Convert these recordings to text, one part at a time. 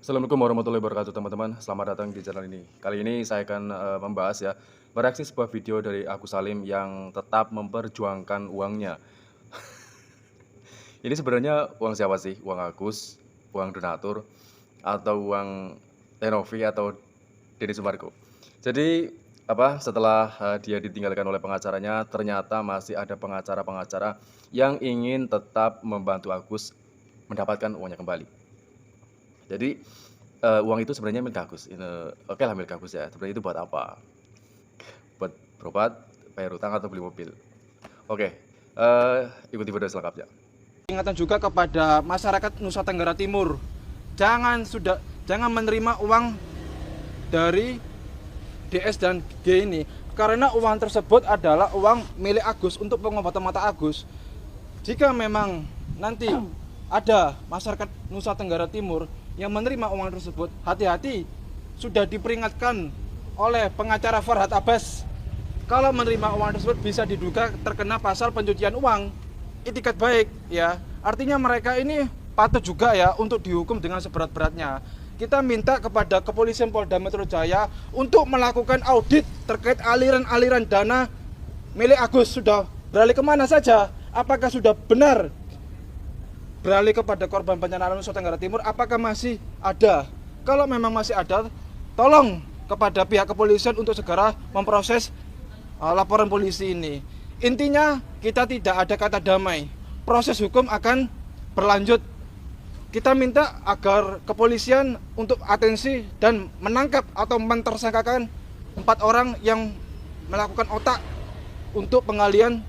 Assalamualaikum warahmatullahi wabarakatuh teman-teman. Selamat datang di channel ini. Kali ini saya akan membahas ya, mereaksi sebuah video dari Agus Salim yang tetap memperjuangkan uangnya. Ini sebenarnya uang siapa sih? Uang Agus, uang donatur, atau uang Tenovi atau Denny Sumargo? Jadi setelah dia ditinggalkan oleh pengacaranya, ternyata masih ada pengacara-pengacara yang ingin tetap membantu Agus mendapatkan uangnya kembali. Jadi uang itu sebenarnya milik Agus. Oke lah, milik Agus ya. Sebenarnya itu buat apa? Buat berobat, bayar utang, atau beli mobil. Oke, ikuti video selengkapnya. Ingatan juga kepada masyarakat Nusa Tenggara Timur, jangan menerima uang dari DS dan G ini, karena uang tersebut adalah uang milik Agus untuk pengobatan mata Agus. Jika memang nanti ada masyarakat Nusa Tenggara Timur yang menerima uang tersebut, hati-hati, sudah diperingatkan oleh pengacara Farhad Abbas. Kalau menerima uang tersebut bisa diduga terkena pasal pencucian uang. Itikat baik ya. Artinya mereka ini patut juga ya untuk dihukum dengan seberat-beratnya. Kita minta kepada Kepolisian Polda Metro Jaya untuk melakukan audit terkait aliran-aliran dana milik Agus. Sudah beralih kemana saja? Apakah sudah benar beralih kepada korban bencana alam Nusa Tenggara Timur? Apakah masih ada? Kalau memang masih ada, tolong kepada pihak kepolisian untuk segera memproses laporan polisi ini. Intinya kita tidak ada kata damai. Proses hukum akan berlanjut. Kita minta agar kepolisian untuk atensi dan menangkap atau mentersangkakan 4 orang yang melakukan otak untuk pengalian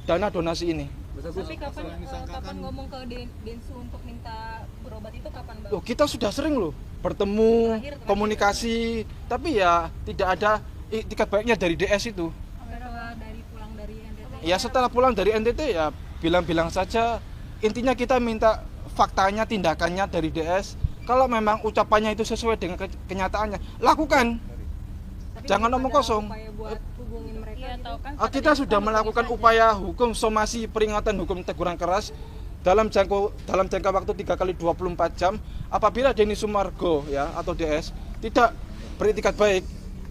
dana donasi ini. Tapi kapan ngomong ke Densu untuk minta berobat itu kapan, Bang? Loh, kita sudah sering loh bertemu, komunikasi, tapi ya tidak ada itikat baiknya dari DS itu. Setelah pulang dari NTT? Ya setelah pulang dari NTT ya bilang-bilang saja. Intinya kita minta faktanya, tindakannya dari DS. Kalau memang ucapannya itu sesuai dengan kenyataannya, lakukan. Tapi Jangan omong kosong. Buat hubungin mereka kan Kita sudah melakukan upaya hukum somasi peringatan hukum teguran keras dalam jangka waktu 3 kali 24 jam. Apabila Denny Sumargo ya atau DS tidak beretikat baik,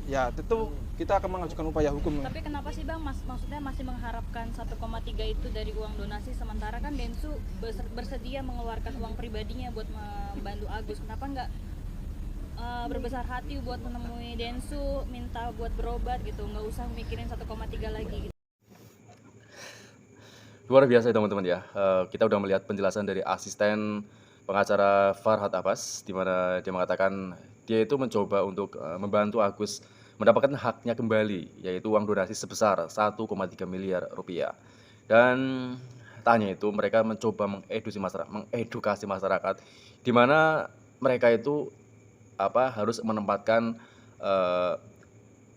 ya tentu kita akan mengajukan upaya hukum. Tapi kenapa sih, Bang, maksudnya masih mengharapkan 1,3 itu dari uang donasi, sementara kan Densu bersedia mengeluarkan uang pribadinya buat membantu Agus? Kenapa nggak berbesar hati buat menemui Densu, minta buat berobat gitu, nggak usah mikirin 1,3 lagi gitu? Luar biasa ya teman-teman ya. Kita udah melihat penjelasan dari asisten pengacara Farhad Abbas, di mana dia mengatakan dia itu mencoba untuk membantu Agus mendapatkan haknya kembali, yaitu uang donasi sebesar 1,3 miliar rupiah. Dan tak hanya itu, mereka mencoba mengedukasi masyarakat, di mana mereka itu harus menempatkan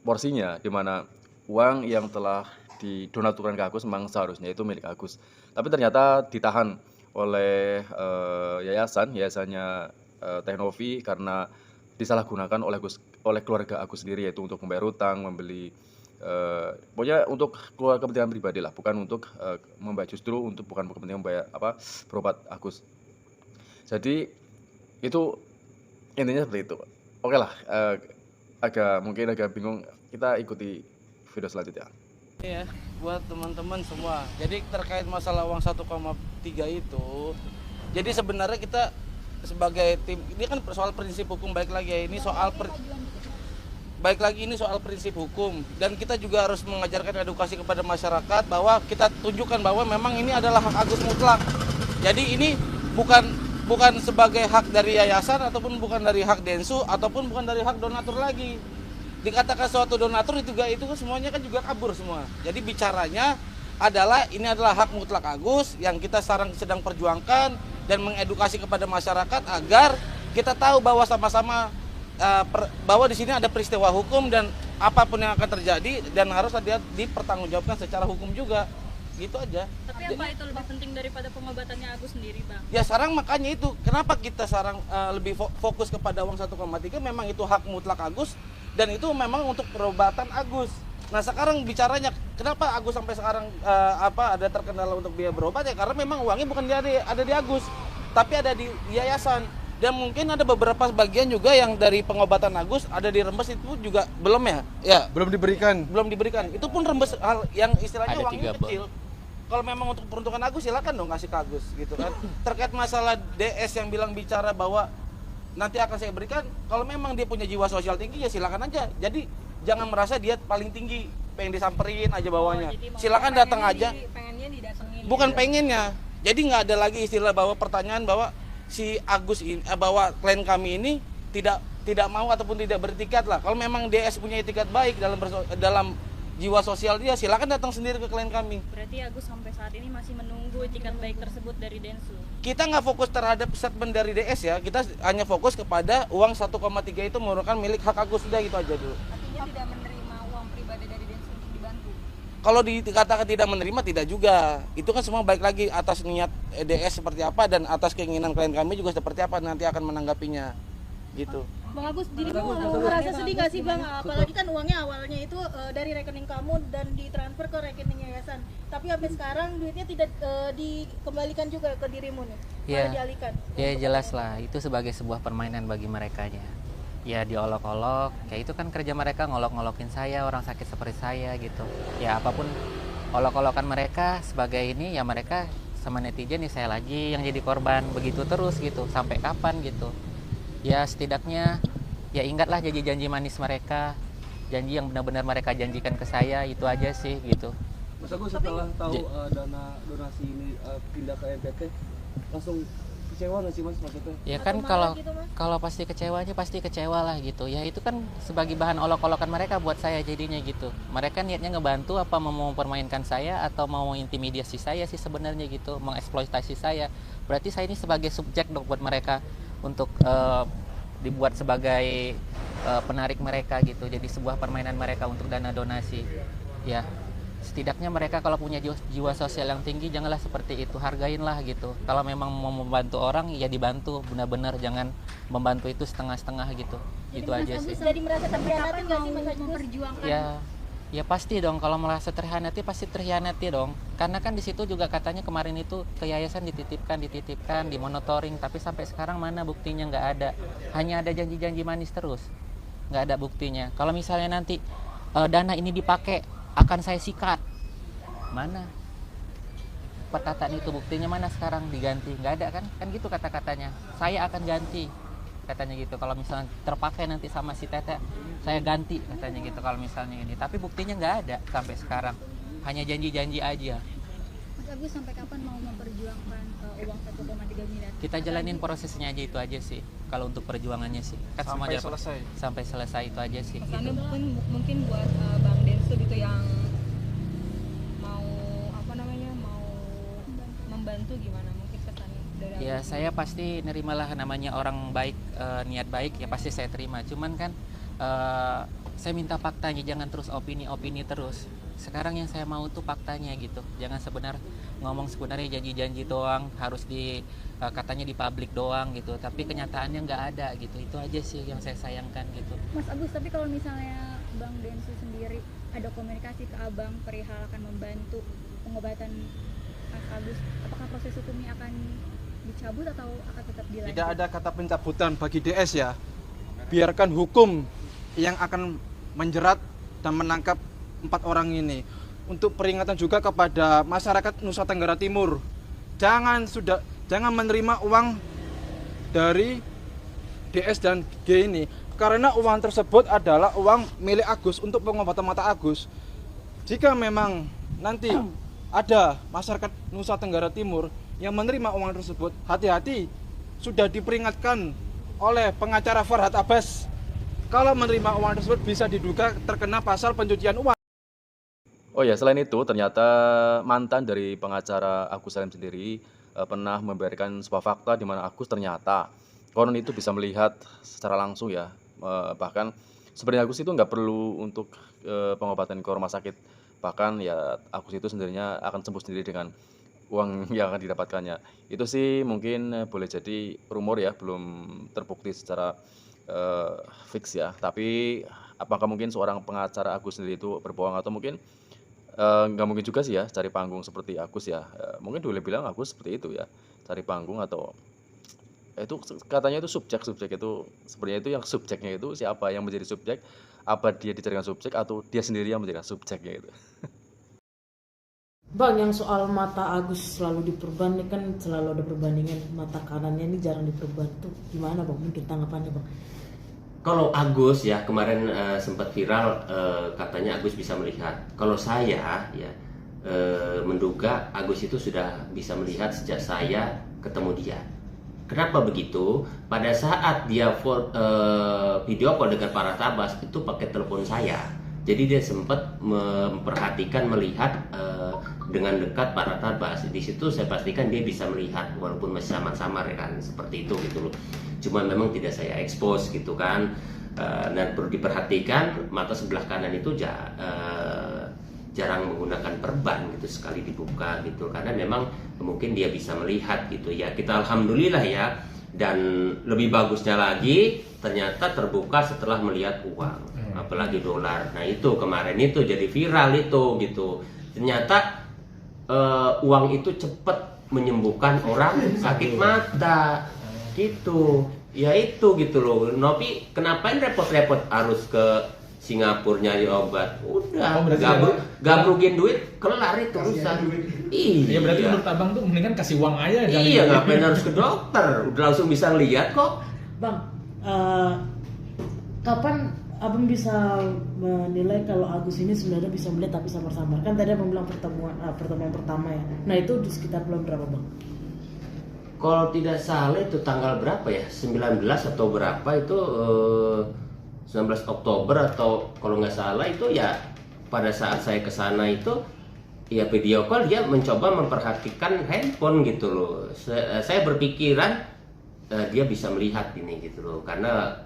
porsinya, di mana uang yang telah didonaturkan ke Agus memang seharusnya itu milik Agus, tapi ternyata ditahan oleh yayasannya Tenovi karena disalahgunakan oleh keluarga Agus sendiri, yaitu untuk membayar utang, membeli pokoknya untuk kepentingan pribadi lah, bukan untuk bukan kepentingan membayar berobat Agus. Jadi itu intinya seperti itu. Oke lah, mungkin agak bingung, kita ikuti video selanjutnya. Ya, buat teman-teman semua. Jadi terkait masalah uang 1,3 itu, jadi sebenarnya kita sebagai tim, ini kan soal prinsip hukum, baik lagi ini soal prinsip hukum, dan kita juga harus mengajarkan edukasi kepada masyarakat bahwa kita tunjukkan bahwa memang ini adalah hak Agus mutlak. Jadi ini bukan sebagai hak dari yayasan, ataupun bukan dari hak Densu, ataupun bukan dari hak donatur lagi. Dikatakan suatu donatur itu semuanya kan juga kabur semua. Jadi bicaranya adalah ini adalah hak mutlak Agus yang kita sekarang sedang perjuangkan dan mengedukasi kepada masyarakat agar kita tahu bahwa sama-sama bahwa di sini ada peristiwa hukum dan apapun yang akan terjadi dan harus dipertanggungjawabkan secara hukum juga. Gitu aja. Tapi apa itu lebih penting daripada pengobatannya Agus sendiri, Bang? Ya sekarang makanya itu kenapa kita sekarang lebih fokus kepada uang 1,3, memang itu hak mutlak Agus dan itu memang untuk perobatan Agus. Nah sekarang bicaranya kenapa Agus sampai sekarang ada terkendala untuk biaya berobat, ya karena memang uangnya bukan ada di Agus, tapi ada di yayasan. Dan mungkin ada beberapa bagian juga yang dari pengobatan Agus ada di Rembes itu juga belum ya? Ya, Belum diberikan. belum diberikan. Itu pun Rembes hal yang istilahnya Ada uangnya 3 kecil. Kalau memang untuk peruntukan Agus silakan dong kasih ke Agus gitu kan. Terkait masalah DS yang bilang bicara bahwa nanti akan saya berikan, kalau memang dia punya jiwa sosial tinggi ya silakan aja. Jadi jangan merasa dia paling tinggi, pengen disamperin aja bawahnya. Silakan datang aja. Pengennya didatengin. Bukan pengennya. Jadi nggak ada lagi istilah bahwa pertanyaan bahwa si Agus ini bahwa klien kami ini tidak mau ataupun tidak bertikat lah. Kalau memang DS punya etikat baik dalam jiwa sosial dia, silakan datang sendiri ke klien kami. Berarti Agus sampai saat ini masih menunggu etikat baik tersebut dari Densu. Kita nggak fokus terhadap statement dari DS ya, kita hanya fokus kepada uang 1,3 itu merupakan milik hak Agus, sudah gitu aja dulu. Artinya tidak menerima uang pribadi dari Densu untuk dibantu. Kalau dikatakan tidak menerima, tidak juga. Itu kan semua balik lagi atas niat DS seperti apa dan atas keinginan klien kami juga seperti apa nanti akan menanggapinya. Gitu. Bang Agus, dirimu merasa sedih gak sih Bang? Apalagi kan uangnya awalnya itu dari rekening kamu dan ditransfer ke rekening yayasan. Tapi sampai sekarang duitnya tidak dikembalikan juga ke dirimu nih, malah dialihkan. Ya jelas lah, itu sebagai sebuah permainan bagi merekanya. Ya diolok-olok, kayak itu kan kerja mereka ngolok-ngolokin saya, orang sakit seperti saya gitu. Ya apapun olok-olokan mereka sebagai ini, ya mereka sama netizen nih saya lagi yang jadi korban, begitu terus gitu, sampai kapan gitu. Ya setidaknya ya ingatlah janji-janji manis mereka, janji yang benar-benar mereka janjikan ke saya, itu aja sih gitu. Mas Agus setelah tahu dana donasi ini pindah ke NTT, langsung kecewa nggak sih Mas maksudnya? Ya kan kalau pasti kecewanya pasti kecewa lah gitu. Ya itu kan sebagai bahan olok-olokan mereka buat saya jadinya gitu. Mereka niatnya ngebantu apa mau mempermainkan saya atau mau intimidasi saya sih sebenarnya gitu, mengeksploitasi saya. Berarti saya ini sebagai subjek dong buat mereka untuk dibuat sebagai penarik mereka gitu. Jadi sebuah permainan mereka untuk dana donasi. Ya setidaknya mereka kalau punya jiwa sosial yang tinggi janganlah seperti itu, hargainlah gitu. Kalau memang mau membantu orang ya dibantu benar-benar, jangan membantu itu setengah-setengah gitu. Jadi Itu Mas aja Agus sih. jadi merasa terhianati nggak sih Mas Agus? Memperjuangkan. Ya pasti dong, kalau merasa terhianati pasti terhianati dong. Karena kan di situ juga katanya kemarin itu ke yayasan dititipkan, dimonitoring, tapi sampai sekarang mana buktinya, nggak ada. Hanya ada janji-janji manis terus, nggak ada buktinya. Kalau misalnya nanti dana ini dipakai akan saya sikat, mana perkataan itu, buktinya mana sekarang diganti? Nggak ada kan gitu kata-katanya. Saya akan ganti katanya gitu, kalau misalnya terpakai nanti sama si Tete saya ganti katanya gitu kalau misalnya ini, tapi buktinya nggak ada sampai sekarang, hanya janji-janji aja. Mas Agus sampai kapan mau memperjuangkan uang 1,3 miliar? Kita jalanin prosesnya aja, itu aja sih kalau untuk perjuangannya sih kan Sampai semua selesai. sampai selesai, itu aja sih Mas gitu. Andi mungkin buat Bang Densu gitu yang mau mau membantu, gimana mungkin kesannya dari Ya saya pasti nerimalah, namanya orang baik, niat baik ya pasti saya terima. Cuman kan saya minta faktanya, jangan terus opini-opini terus. Sekarang yang saya mau tuh faktanya gitu. Jangan ngomong sebenarnya janji-janji doang, harus katanya di publik doang gitu. Tapi kenyataannya nggak ada gitu. Itu aja sih yang saya sayangkan gitu. Mas Agus, tapi kalau misalnya Bang Densu sendiri ada komunikasi ke Abang perihal akan membantu pengobatan Mas Agus, apakah proses hukumnya akan dicabut atau akan tetap dilanjut? Tidak ada kata pencabutan bagi DS ya. Biarkan hukum yang akan menjerat dan menangkap 4 orang ini. Untuk peringatan juga kepada masyarakat Nusa Tenggara Timur, jangan menerima uang dari DS dan G ini, karena uang tersebut adalah uang milik Agus untuk pengobatan mata Agus. Jika memang nanti ada masyarakat Nusa Tenggara Timur yang menerima uang tersebut, hati-hati, sudah diperingatkan oleh pengacara Farhad Abbas. Kalau menerima uang tersebut bisa diduga terkena pasal pencucian uang. Oh ya, selain itu ternyata mantan dari pengacara Agus Salim sendiri pernah membeberkan sebuah fakta di mana Agus ternyata konon itu bisa melihat secara langsung ya, bahkan sebenarnya Agus itu nggak perlu untuk pengobatan ke rumah sakit, bahkan ya Agus itu sendirinya akan sembuh sendiri dengan uang yang akan didapatkannya. Itu sih mungkin boleh jadi rumor ya, belum terbukti secara fix ya. Tapi apakah mungkin seorang pengacara Agus sendiri itu berbohong, atau mungkin nggak mungkin juga sih ya cari panggung seperti Agus ya. Mungkin boleh bilang Agus seperti itu ya, cari panggung atau itu katanya itu subjek itu sebenarnya itu yang subjeknya itu siapa yang menjadi subjek, apa dia dijadikan subjek atau dia sendiri yang menjadikan subjeknya itu. Bang, yang soal mata Agus selalu diperbandingkan, selalu ada perbandingan mata kanannya ini jarang diperban tuh gimana Bang? Mungkin tanggapannya Bang? Kalau Agus ya kemarin sempat viral katanya Agus bisa melihat. Kalau saya ya menduga Agus itu sudah bisa melihat sejak saya ketemu dia. Kenapa begitu? Pada saat dia video call dengan para tabas itu pakai telepon saya. Jadi dia sempat memperhatikan, melihat dengan dekat para tabas. Di situ saya pastikan dia bisa melihat walaupun masih samar-samar ya kan, seperti itu gitu loh. Cuma memang tidak saya expose gitu kan. Dan perlu diperhatikan mata sebelah kanan itu jarang menggunakan perban gitu, sekali dibuka gitu, karena memang mungkin dia bisa melihat gitu ya. Kita alhamdulillah ya. Dan lebih bagusnya lagi ternyata terbuka setelah melihat uang, apalagi dolar. Nah itu kemarin itu jadi viral itu gitu. Ternyata uang itu cepat menyembuhkan orang sakit mata gitu. Ya itu gitu loh. Nopi kenapain repot-repot harus ke Singapura nyari obat? Udah, gabrugin duit, kelar itu urusan. Iya, berarti menurut abang tuh mendingan kasih uang aja. Iya, ngapain harus ke dokter? Udah langsung bisa lihat kok. Bang, Kapan abang bisa menilai kalau Agus ini sebenarnya bisa melihat tapi samar-samar? Kan tadi abang bilang pertemuan pertama ya. Nah itu di sekitar bulan berapa Bang? Kalau tidak salah itu tanggal berapa ya? 19 atau berapa itu 19 Oktober atau kalau nggak salah itu ya pada saat saya ke sana itu ya video call dia mencoba memperhatikan handphone gitu loh. Saya berpikiran dia bisa melihat ini gitu loh, karena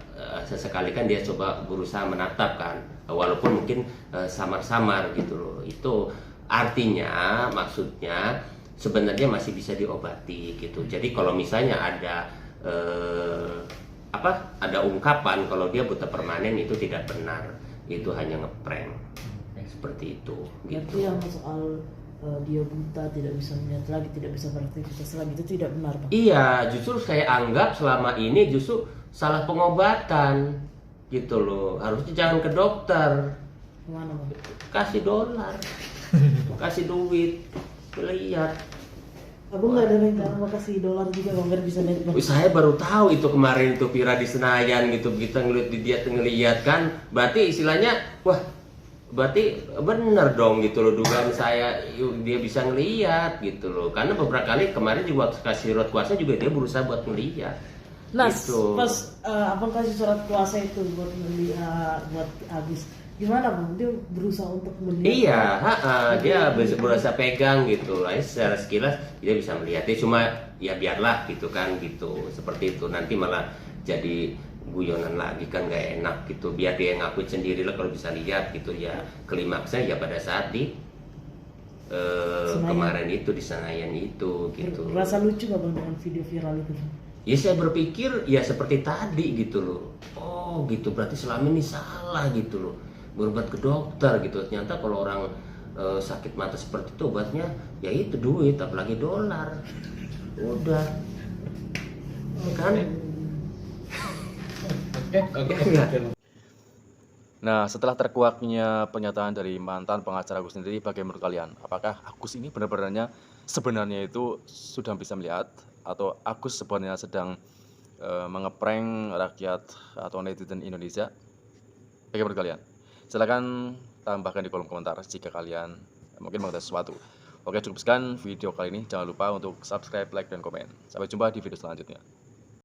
sesekali kan dia coba berusaha menatap kan, walaupun mungkin samar-samar gitu loh. Itu artinya maksudnya sebenarnya masih bisa diobati gitu. Jadi kalau misalnya ada ada ungkapan kalau dia buta permanen itu tidak benar, itu hanya ngeprank seperti itu gitu. Yang soal dia buta, tidak bisa melihat lagi, tidak bisa beraktivitas lagi, itu tidak benar Bang? Iya, justru saya anggap selama ini justru salah pengobatan gitu loh. Harusnya jangan ke dokter. Gimana Bang? Kasih dolar, kasih duit, lihat. Abang nggak ada rencana mau kasih dolar juga Bang biar bisa lihat Bang? Saya baru tahu itu kemarin itu viral di Senayan gitu, kita ngeliat kan, berarti istilahnya wah, berarti bener dong gitu loh dugaan saya, dia bisa ngeliat gitu loh, karena beberapa kali kemarin juga waktu kasih surat kuasa juga dia berusaha buat ngeliat. Nah gitu. pas abang kasih surat kuasa itu buat buat Agus, gimana Bang? Dia berusaha untuk melihat? Iya, dia berusaha pegang gitu lah, secara sekilas dia bisa melihat. Dia cuma ya biarlah gitu kan gitu, seperti itu. Nanti malah jadi guyonan lagi kan nggak enak gitu. Biar dia ngaku sendiri lah kalau bisa lihat gitu ya. Klimaksnya ya pada saat di kemarin itu di Senayan itu gitu. Rasa lucu gak Bang dengan video viral itu? Ya saya berpikir ya seperti tadi gitu loh. Oh gitu, berarti selama ini salah gitu loh, berobat ke dokter gitu. Ternyata kalau orang sakit mata seperti itu obatnya ya itu duit, apalagi dolar. Udah kan? Oke. Nah, setelah terkuaknya pernyataan dari mantan pengacara Agus sendiri, bagaimana menurut kalian? Apakah Agus ini sebenarnya itu sudah bisa melihat, atau Agus sebenarnya sedang mengeprank rakyat atau netizen Indonesia? Bagaimana menurut kalian? Silakan tambahkan di kolom komentar jika kalian mungkin mengetahui sesuatu. Oke, cukup sekian video kali ini. Jangan lupa untuk subscribe, like, dan komen. Sampai jumpa di video selanjutnya.